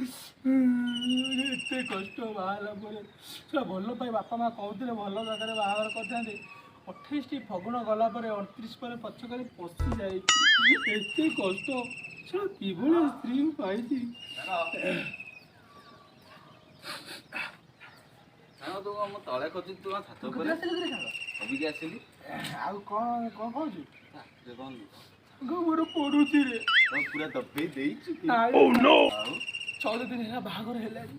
ଏତେ କଷ୍ଟ ବାହାହେଲା ପରେ ସେଟା ଭଲ ପାଇ ବାପା ମା କହୁଥିଲେ ଭଲ ଜାଗାରେ ବାହାଘର କରିଥାନ୍ତି। 28ଟି ଫଗୁଣ ଗଲା ପରେ 29 ପରେ ପଛକରେ ପଶି ଯାଇଛି। ଏତେ କଷ୍ଟ ସେଟା କିଭଳିଆ ସ୍ତ୍ରୀ ମୁଁ ପାଇଛି। ତୁ ମୁଁ ତଳେ ଖୋଜି ତୁ ଛାତ ଉପରେ ଅବିକି ଆସିଲି। ଆଉ କଣ କହୁଛୁ? କଣ ମୋର ପଡୁଛି ରେ ପୁରା ଦବେଇ ଦେଇଛୁ। 14 ଦିନ ହେଲା ବାହାଘର ହେଲାଣି,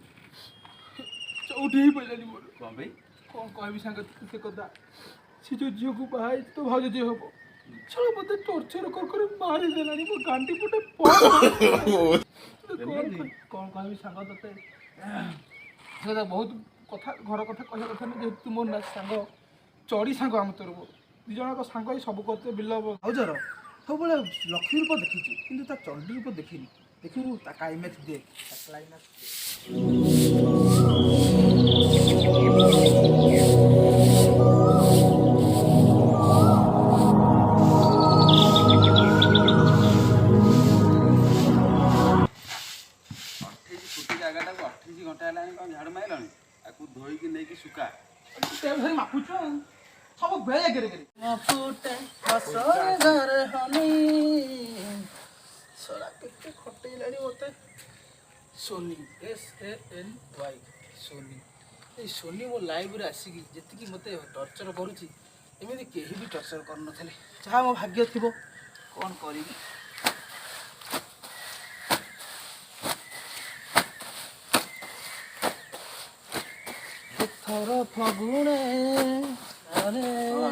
ଚଉଠି ହେଇ ପଡ଼ିଲାଣି ମୋର। କଣ ପାଇଁ? କଣ କହିବି ସାଙ୍ଗ ସେ କଥା। ସେ ଯୋଉ ଝିଅକୁ ବାହା ହେଇଛି ତ ଭାଉଜ ଯିଏ ହବ, ଛଡ଼ା ମତେ ଟର୍ଚର କରି ମାରିଦେଲାଣି। ମୋ ଗାଣ୍ଡି ପଟେ କଣ କହିବି ସାଙ୍ଗ ତତେ। ସେ ବହୁତ କଥା ଘର କଥା କହିବା କଥା ନୁହେଁ, ଯେହେତୁ ମୋ ସାଙ୍ଗ ଚଢ଼ି ସାଙ୍ଗ ଆମ ତୋର ମୋର 2 ଜଣଙ୍କ ସାଙ୍ଗ ହିଁ ସବୁ କରୁଛେ। ବିଲ ଭାଉଜର ସବୁବେଳେ ଲକ୍ଷ୍ମୀ ରୂପ ଦେଖିଛି, କିନ୍ତୁ ତା ଚଣ୍ଡୀ ରୂପ ଦେଖିନି। ଦେଖିବୁ ତା କ୍ଲାଇମ୍ୟାକ୍ସ ଦେଖ। ଜାଗାଟାକୁ 28 ଘଣ୍ଟା ହେଲାଣି କଣ ଝାଡୁ ମାରିଲଣି? ଆକୁ ଧୋଇକି ନେଇକି ଶୁକା। ମାପୁଛୁ ସବୁ ବେଳେ କେତେ ଖଟେଇଲାଣି ମତେ। ସୋନି SANY ସୋନି। ଏଇ ସୋନି ମୋ ଲାଇଫରେ ଆସିକି ଯେତିକି ମତେ ଟର୍ଚର କରୁଛି, ଏମିତି କେହି ବି ଟର୍ଚର କରୁନଥିଲେ। ଯାହା ମୋ ଭାଗ୍ୟ ଥିବ, କଣ କରିବି। ଫଗୁଣେ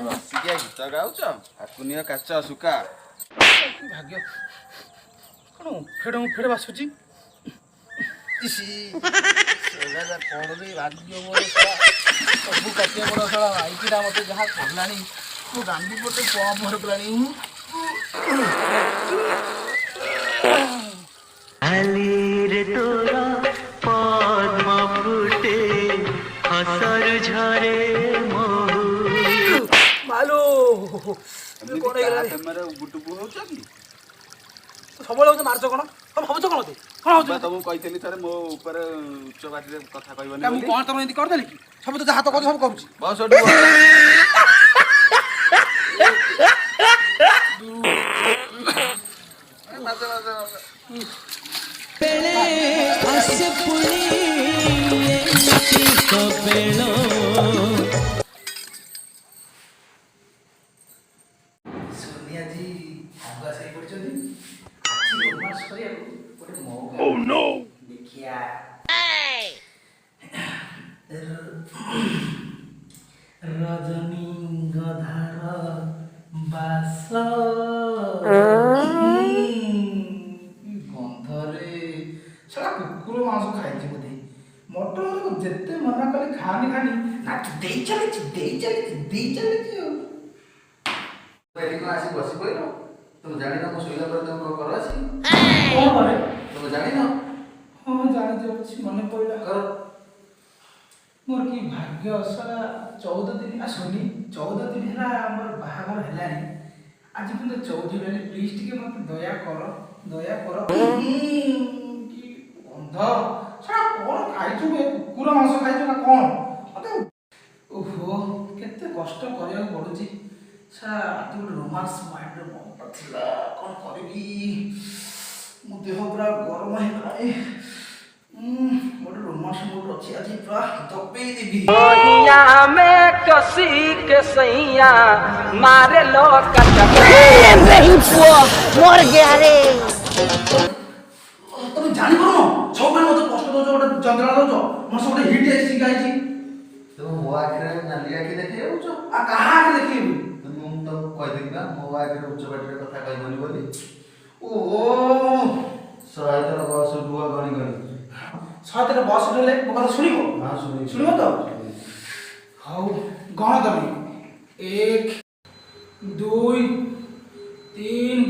ରସିକିଆ ଗୀତ ଗାଉଛ? ଆକୁ ନିଅ କାଚ ଶୁକା। ଭାଗ୍ୟ କଣ ଫେଡ ବାସୁଛି। କଣ ବି ଭାଗ୍ୟ ମୋର ସବୁ କାଟିଆ ବଡ଼ ସଳା ମାଇକିଟା ମତେ ଯାହା କଲାଣି। ମୋ ଗାଣ୍ଡି ପଟେ ପମ୍ପ ହରକଲାଣି। ସବୁବେଳେ ମତେ ମାରୁଛ କଣ? ଭାବୁଛ କଣ? ତମକୁ କହିଥିଲି ଥରେ ମୋ ଉପରେ ଉଚ୍ଚ ପାଟିରେ କଥା କହିବନି। ମୁଁ କଣ ତମ ଏମିତି କରିଦେଲି କି? ସବୁ ତ ଯାହା ତ କରୁଛି ସବୁ କରୁଛି। ବସ ରଜନୀ ଗଧାର ବାସ ଗନ୍ଧରେ ସେଟା କୁକୁର ମାଂସ ଖାଇଛି ବୋଧେ। ମଟନ ଯେତେ ମନା କଲେ ଖାଆନି ନା ଦେଇ ଚାଲିଛି ଆଉ। ଆସି ବସି ପଇଲ। ତମେ ଜାଣିନ ମୁଁ ଶୋଇଲା ପରେ ତମେ କଣ କର ଆସି? କଣ କରେ? ତମେ ଜାଣିନ? ହଁ ଜାଣିଛି, ଅଛି ମନେ ପଡ଼ିଲା। ମୋର କି ଭାଗ୍ୟ। 14 ଦିନ ହେଲା ଆମର ବାହାଘର ହେଲାଣି, ଆଜି ପର୍ଯ୍ୟନ୍ତ ଚଉଠି ହେଲାଣି। ପ୍ଲିଜ ଟିକେ ମତେ ଦୟା କର। କି ଗନ୍ଧ ସେଟା କଣ ଖାଇଛୁ? କୁକୁର ମାଂସ ଖାଇଛୁ ନା କଣ? ମତେ ଓହୋ କେତେ କଷ୍ଟ କରିବାକୁ ପଡୁଛି। ଆଜି ଗୋଟେ ରୋମାନ୍ସ ମାଇଣ୍ଡରେ ମନ ଥିଲା, କଣ କରିବି? ମୋ ଦେହ ପୁରା ଗରମ ହେଇଗଲାଣି। ଗୋଟେ ରୋମାନ୍ସ ମୁଡ୍ ଅଛି, ଆଜି ପୁରା ଦବେଇ ଦେବି। मारे लो मर गया रे। ତମେ ଜାଣିପାରୁନ ସବୁବେଳେ ମତେ କଷ୍ଟ ଦଉଛ, ଗୋଟେ ଯନ୍ତ୍ରଣା ଦଉଛ। ମୋର ସବୁ ଗୋଟେ ହିଟ୍ ଆସିଛି। ତମେ ମୋ ଆଖିରେ ନାଲି ଆଖି ଦେଖେଇ ଯାଉଛ। ଆଉ କାହା ଆଖି ଦେଖେଇବି? ମୁଁ ତମକୁ କହିଥିଲି ନା ମୋ ଆଖିରେ ଉଚ୍ଚ ପାଟିରେ କଥା କହିବନି ବୋଲି। ଓହୋ 100 ଥର ବସ ଡୁଅ ଗଣି 100 ଥର ବସ ଡେଲେ ମୋ କଥା ଶୁଣିବ? ହଁ ଶୁଣିବ ତ? ହଉ ଗଣ ତମେ 1 2 3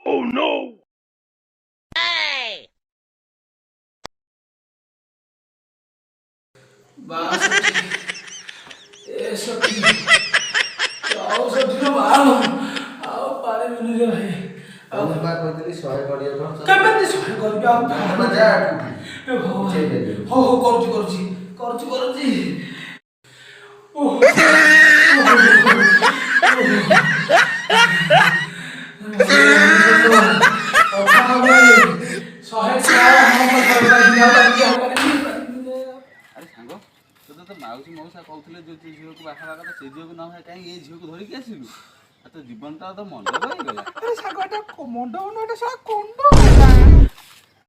Oh no! ଚଉଷଠିର ବାର ଆଉ ପାରିବିନି ରେ ଭାଇ। ଆଉ ମୁଁ ବା କହିଥିଲି 100 କରିବା ତ କେମିତି 100 କରିବି ଆଉ ଯା ହଉ କରୁଛି ଆରେ ସାଙ୍ଗ ତୋତେ ତ ମାଉସୀ ମଉସା କହୁଥିଲେ ଯୋଉ ଝିଅକୁ ବାହା କଥା ସେ ଝିଅକୁ ନ ହୁଏ କାହିଁକି ଏ ଝିଅକୁ ଧରିକି ଆସିଲୁ? ଆଉ ତୋ ଜୀବନଟା ତ ମଣ୍ଡପ ହେଇଗଲା। ସାଙ୍ଗ ଏଟା ମଣ୍ଡପ ନୁହେଁ, ଏଟା କଣ୍ଡ ହେଲା।